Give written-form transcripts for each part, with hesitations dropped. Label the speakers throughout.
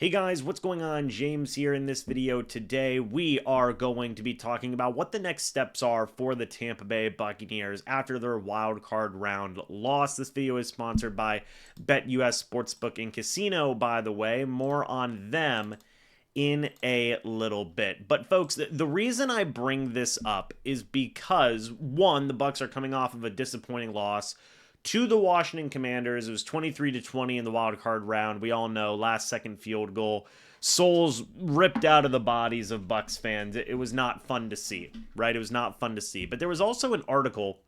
Speaker 1: Hey guys, what's going on? James here. In this video today, we are going to be talking about what the next steps are for the Tampa Bay Buccaneers after their wild card round loss. This video is sponsored by BetUS Sportsbook and Casino, by the way. More on them in a little bit. But folks, the reason I bring this up is because, one, the Bucs are coming off of a disappointing loss to the Washington Commanders. It was 23-20 in the wild card round. We all know, last second field goal, souls ripped out of the bodies of Bucs fans. It was not fun to see, right? It was not fun to see. But there was also an article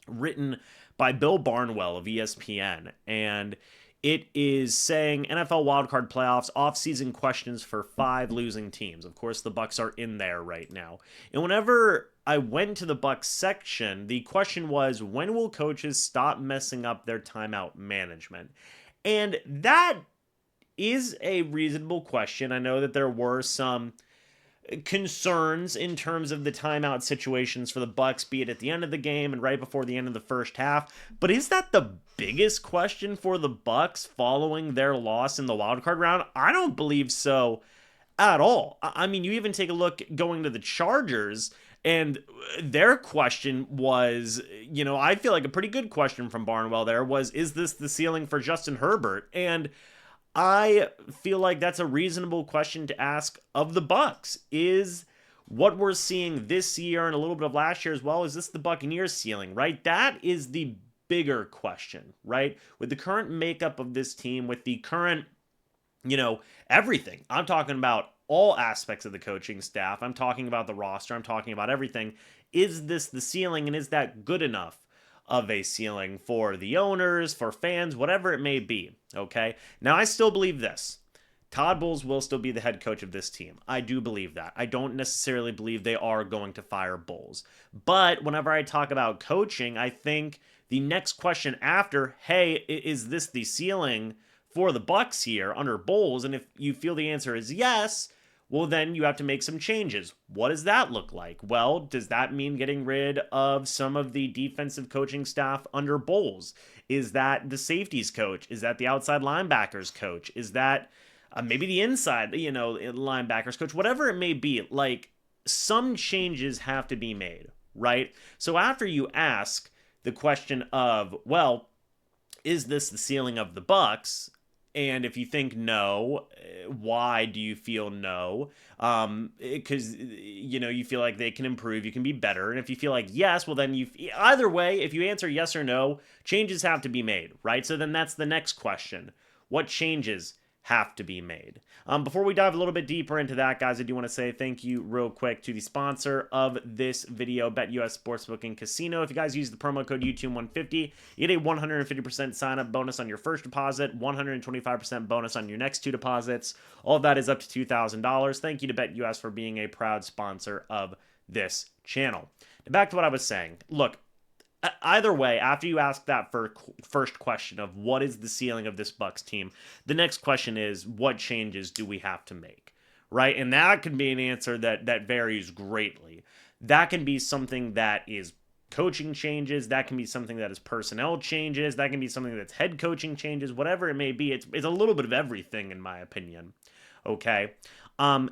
Speaker 1: written by Bill Barnwell of ESPN, and it is saying NFL wildcard playoffs offseason questions for 5 losing teams. Of course, the Bucs are in there right now. And whenever I went to the Bucs section, the question was, when will coaches stop messing up their timeout management? And that is a reasonable question. I know that there were some concerns in terms of the timeout situations for the Bucs, be it at the end of the game and right before the end of the first half. But is that the biggest question for the Bucs following their loss in the wildcard round? I don't believe so at all. I mean, you even take a look going to the Chargers, and their question was, I feel like a pretty good question from Barnwell there was, is this the ceiling for Justin Herbert? And I feel like that's a reasonable question to ask of the Bucs. Is what we're seeing this year and a little bit of last year as well, is this the Buccaneers ceiling, right? That is the bigger question, right? With the current makeup of this team, with the current, everything. I'm talking about all aspects of the coaching staff. I'm talking about the roster. I'm talking about everything. Is this the ceiling, and is that good enough of a ceiling for the owners, for fans, whatever it may be, okay? Now, I still believe this. Todd Bowles will still be the head coach of this team. I do believe that. I don't necessarily believe they are going to fire Bowles. But whenever I talk about coaching, I think the next question after, hey, is this the ceiling for the Bucs here under Bowles? And if you feel the answer is yes, well, then you have to make some changes. What does that look like? Well, does that mean getting rid of some of the defensive coaching staff under Bowles? Is that the safeties coach? Is that the outside linebackers coach? Is that maybe the inside, linebackers coach? Whatever it may be, like, some changes have to be made, right? So after you ask the question of, well, is this the ceiling of the Bucs? And if you think no, why do you feel no? Because, you feel like they can improve, you can be better. And if you feel like yes, well, then either way, if you answer yes or no, changes have to be made, right? So then that's the next question. What changes have to be made? Before we dive a little bit deeper into that, guys, I do want to say thank you real quick to the sponsor of this video, BetUS Sportsbook and Casino. If you guys use the promo code YouTube150, you get a 150% sign-up bonus on your first deposit, 125% bonus on your next 2 deposits. All of that is up to $2,000. Thank you to BetUS for being a proud sponsor of this channel. Now, back to what I was saying. Look, either way, after you ask that first question of what is the ceiling of this Bucs team, the next question is, what changes do we have to make, right? And that can be an answer that varies greatly. That can be something that is coaching changes. That can be something that is personnel changes. That can be something that's head coaching changes. Whatever it may be, it's a little bit of everything, in my opinion, okay? And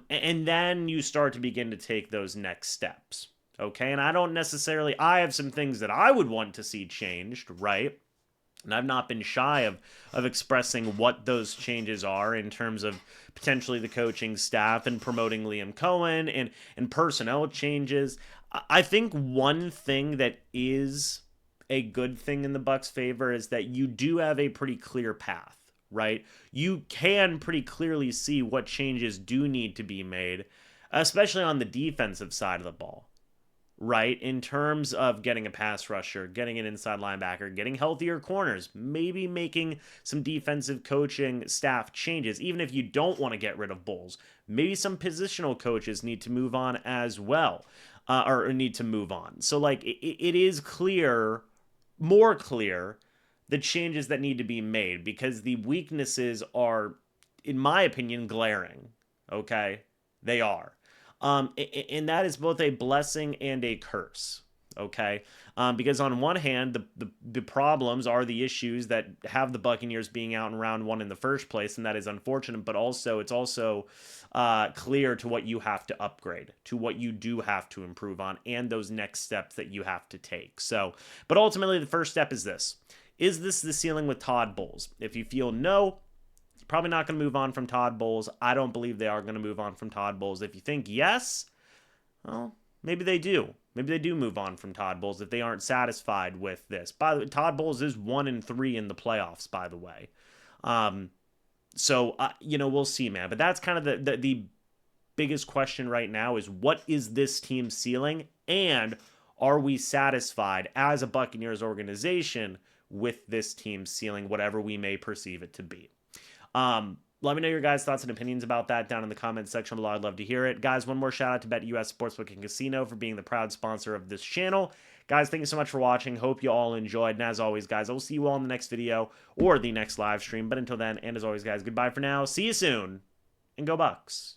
Speaker 1: then you start to begin to take those next steps. Okay, and I have some things that I would want to see changed, right? And I've not been shy of expressing what those changes are in terms of potentially the coaching staff and promoting Liam Cohen and personnel changes. I think one thing that is a good thing in the Bucs' favor is that you do have a pretty clear path, right? You can pretty clearly see what changes do need to be made, especially on the defensive side of the ball. Right, in terms of getting a pass rusher, getting an inside linebacker, getting healthier corners, maybe making some defensive coaching staff changes, even if you don't want to get rid of Bowles. Maybe some positional coaches need to move on as well, or need to move on. So, like, it is clear, more clear, the changes that need to be made, because the weaknesses are, in my opinion, glaring, okay? They are. And that is both a blessing and a curse, okay? Because on one hand, the problems are the issues that have the Buccaneers being out in round one in the first place, and that is unfortunate, but also it's also clear to what you have to upgrade, to what you do have to improve on, and those next steps that you have to take. So, but ultimately, the first step is this. Is this the ceiling with Todd Bowles? If you feel no, probably not going to move on from Todd Bowles. I don't believe they are going to move on from Todd Bowles. If you think yes, well, maybe they do. Maybe they do move on from Todd Bowles if they aren't satisfied with this. By the way, Todd Bowles is 1-3 in the playoffs, by the way. So, we'll see, man. But that's kind of the biggest question right now is what is this team's ceiling? And are we satisfied as a Buccaneers organization with this team's ceiling, whatever we may perceive it to be? Let me know your guys' thoughts and opinions about that down in the comments section below. I'd love to hear it. Guys, one more shout out to BetUS Sportsbook and Casino for being the proud sponsor of this channel. Guys, thank you so much for watching. Hope you all enjoyed. And as always, guys, I will see you all in the next video or the next live stream. But until then, and as always, guys, goodbye for now. See you soon, and go Bucs.